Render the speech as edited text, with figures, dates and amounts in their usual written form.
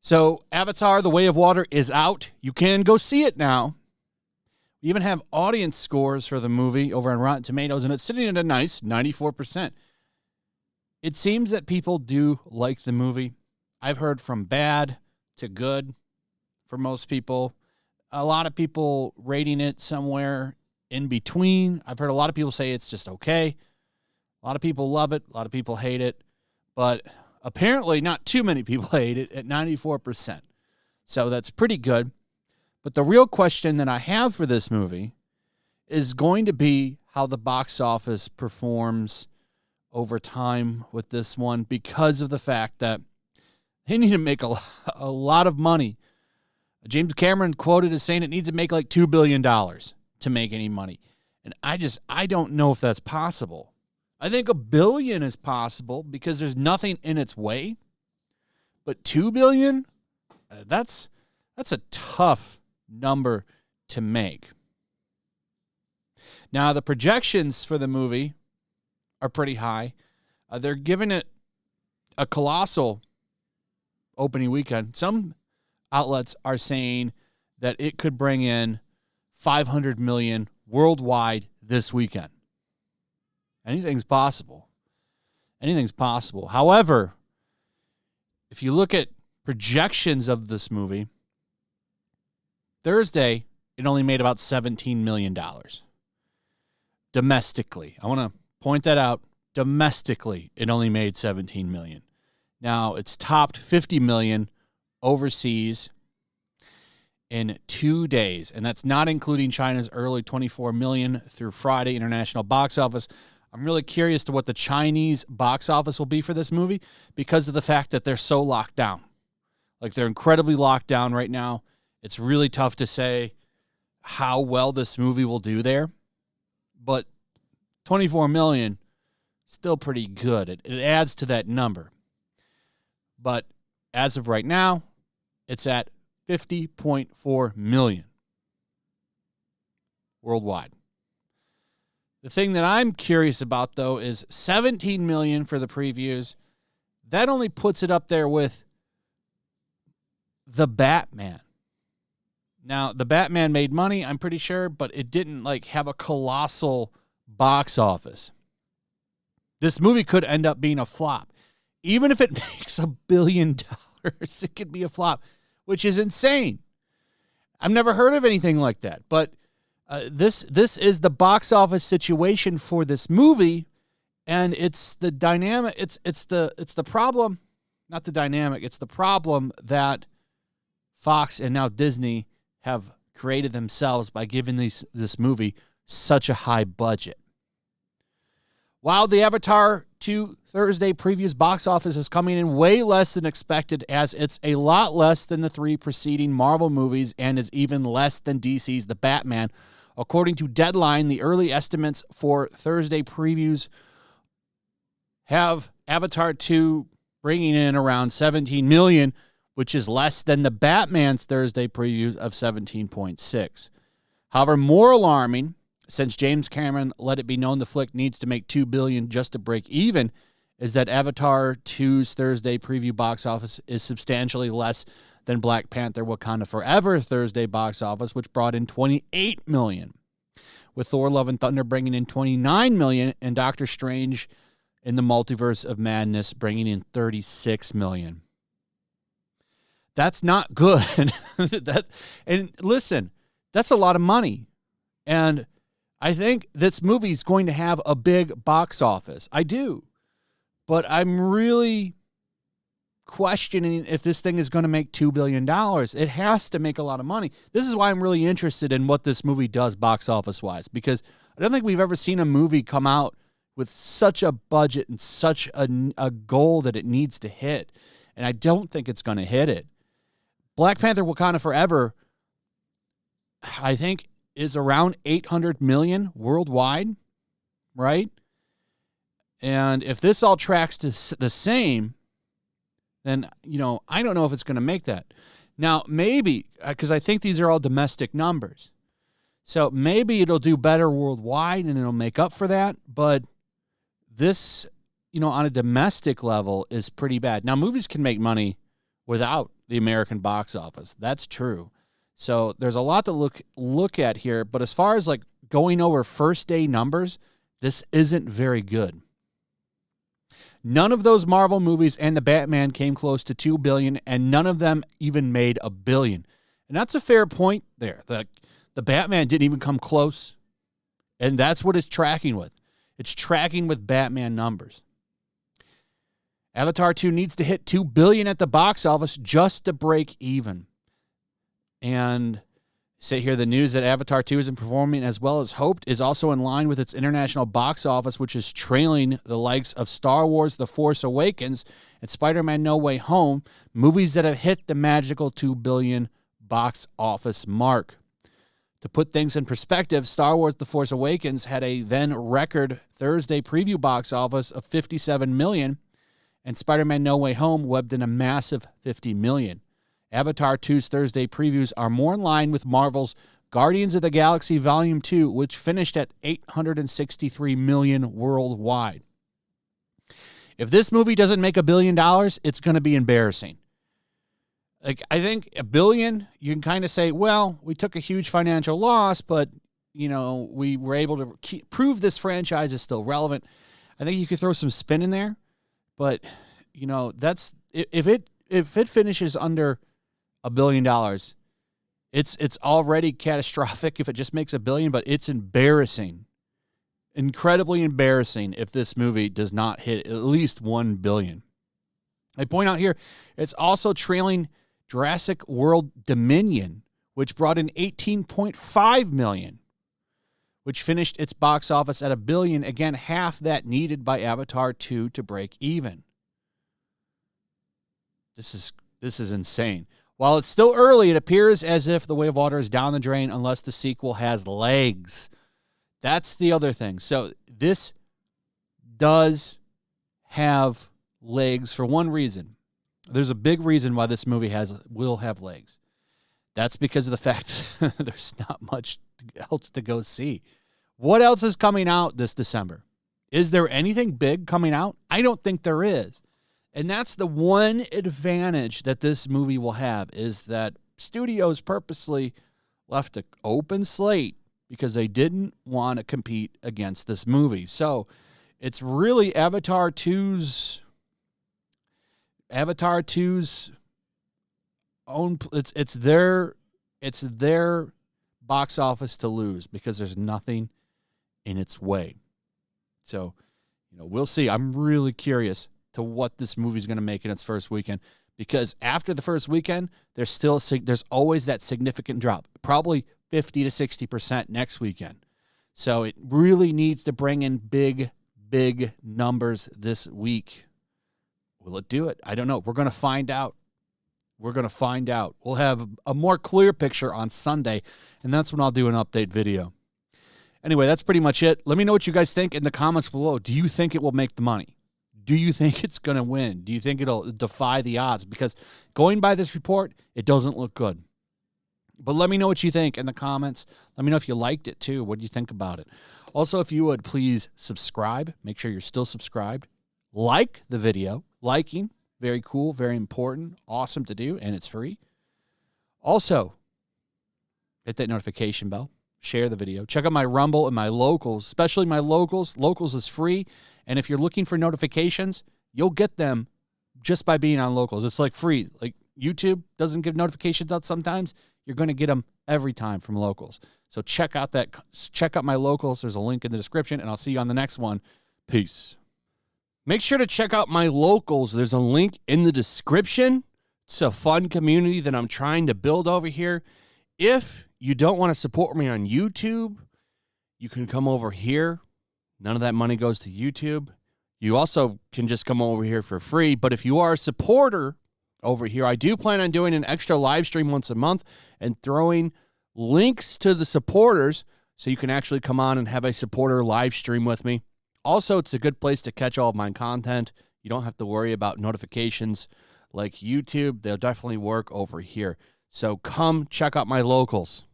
So, Avatar: The Way of Water is out. You can go see it now. We even have audience scores for the movie over on Rotten Tomatoes, and it's sitting at a nice 94%. It seems that people do like the movie. I've heard from bad to good for most people. A lot of people rating it somewhere in between. I've heard a lot of people say it's just okay. A lot of people love it. A lot of people hate it. But apparently not too many people hate it at 94%. So that's pretty good. But the real question that I have for this movie is going to be how the box office performs over time with this one, because of the fact that they need to make a lot of money. James Cameron quoted as saying it needs to make like $2 billion to make any money. And I don't know if that's possible. I think $1 billion is possible because there's nothing in its way. But $2 billion, that's a tough number to make. Now, the projections for the movie are pretty high. They're giving it a colossal opening weekend. Some outlets are saying that it could bring in $500 million worldwide this weekend. Anything's possible. Anything's possible. However, if you look at projections of this movie, Thursday, it only made about $17 million. Domestically. I want to point that out. Domestically, it only made $17 million. Now, it's topped $50 million overseas in 2 days, and that's not including China's early $24 million through Friday international box office. I'm really curious to what the Chinese box office will be for this movie because of the fact that they're so locked down. Like, they're incredibly locked down right now. It's really tough to say how well this movie will do there, but $24 million, still pretty good. It adds to that number. But as of right now, it's at $50.4 million worldwide. The thing that I'm curious about, though, is $17 million for the previews. That only puts it up there with The Batman. Now, The Batman made money, I'm pretty sure, but it didn't have a colossal box office. This movie could end up being a flop. Even if it makes $1 billion, it could be a flop, which is insane. I've never heard of anything like that. But this is the box office situation for this movie, and it's the dynamic. It's the problem, not the dynamic. It's the problem that Fox and now Disney have created themselves by giving this movie such a high budget. While the Avatar 2 Thursday previews box office is coming in way less than expected, as it's a lot less than the 3 preceding Marvel movies and is even less than DC's The Batman. According to Deadline, the early estimates for Thursday previews have Avatar 2 bringing in around $17 million, which is less than the Batman's Thursday previews of $17.6. However, more alarming, since James Cameron let it be known the flick needs to make $2 billion just to break even, is that Avatar 2's Thursday preview box office is substantially less than Black Panther Wakanda Forever Thursday box office, which brought in $28 million, with Thor Love and Thunder bringing in $29 million and Doctor Strange in the Multiverse of Madness bringing in $36 million. That's not good. And listen, that's a lot of money. And I think this movie is going to have a big box office. I do. But I'm really questioning if this thing is going to make $2 billion. It has to make a lot of money. This is why I'm really interested in what this movie does box office-wise, because I don't think we've ever seen a movie come out with such a budget and such a goal that it needs to hit. And I don't think it's going to hit it. Black Panther Wakanda Forever, I think, is around $800 million worldwide, right? And if this all tracks to the same, then, I don't know if it's going to make that. Now, maybe, because I think these are all domestic numbers. So maybe it'll do better worldwide and it'll make up for that. But this, on a domestic level is pretty bad. Now, movies can make money without the American box office. That's true. So there's a lot to look at here. But as far as like going over first day numbers, this isn't very good. None of those Marvel movies and the Batman came close to $2 billion, and none of them even made $1 billion. And that's a fair point there. The Batman didn't even come close, and that's what it's tracking with. It's tracking with Batman numbers. Avatar 2 needs to hit $2 billion at the box office just to break even. And say here, the news that Avatar 2 isn't performing as well as hoped is also in line with its international box office, which is trailing the likes of Star Wars The Force Awakens and Spider-Man No Way Home, movies that have hit the magical $2 billion box office mark. To put things in perspective, Star Wars The Force Awakens had a then record Thursday preview box office of $57 million, and Spider-Man No Way Home webbed in a massive $50 million. Avatar 2's Thursday previews are more in line with Marvel's Guardians of the Galaxy Volume 2, which finished at $863 million worldwide. If this movie doesn't make $1 billion, it's going to be embarrassing. Like, I think $1 billion, you can kind of say, well, we took a huge financial loss, but, we were able to prove this franchise is still relevant. I think you could throw some spin in there, but, that's if it finishes under $1 billion, it's already catastrophic if it just makes $1 billion, but it's embarrassing, incredibly embarrassing if this movie does not hit at least $1 billion. I point out here, it's also trailing Jurassic World Dominion, which brought in $18.5 million, which finished its box office at $1 billion, again, half that needed by Avatar 2 to break even. This is insane. While it's still early, it appears as if The Way of Water is down the drain unless the sequel has legs. That's the other thing. So this does have legs for one reason. There's a big reason why this movie will have legs. That's because of the fact there's not much else to go see. What else is coming out this December? Is there anything big coming out? I don't think there is. And that's the one advantage that this movie will have, is that studios purposely left an open slate because they didn't want to compete against this movie. So it's really Avatar 2's own. It's their box office to lose because there's nothing in its way. So, we'll see. I'm really curious to what this movie is going to make in its first weekend, because after the first weekend, there's always that significant drop, probably 50 to 60% next weekend. So it really needs to bring in big numbers this week. Will it do it? I don't know. We're going to find out. We'll have a more clear picture on Sunday, and that's when I'll do an update video. Anyway, that's pretty much it. Let me know what you guys think in the comments below. Do you think it will make the money? Do you think it's going to win? Do you think it'll defy the odds? Because going by this report, it doesn't look good. But let me know what you think in the comments. Let me know if you liked it too. What do you think about it? Also, if you would, please subscribe. Make sure you're still subscribed. Like the video. Liking, very cool, very important, awesome to do, and it's free. Also, hit that notification bell. Share the video. Check out my Rumble and my Locals, especially my Locals. Locals is free. And if you're looking for notifications, you'll get them just by being on Locals. It's like free. Like YouTube doesn't give notifications out sometimes. You're going to get them every time from Locals. So check out my Locals. There's a link in the description, and I'll see you on the next one. Peace. Make sure to check out my Locals. There's a link in the description. It's a fun community that I'm trying to build over here. If you don't want to support me on YouTube, you can come over here. None of that money goes to YouTube. You also can just come over here for free. But if you are a supporter over here, I do plan on doing an extra live stream once a month and throwing links to the supporters so you can actually come on and have a supporter live stream with me. Also, it's a good place to catch all of my content. You don't have to worry about notifications like YouTube. They'll definitely work over here. So come check out my Locals.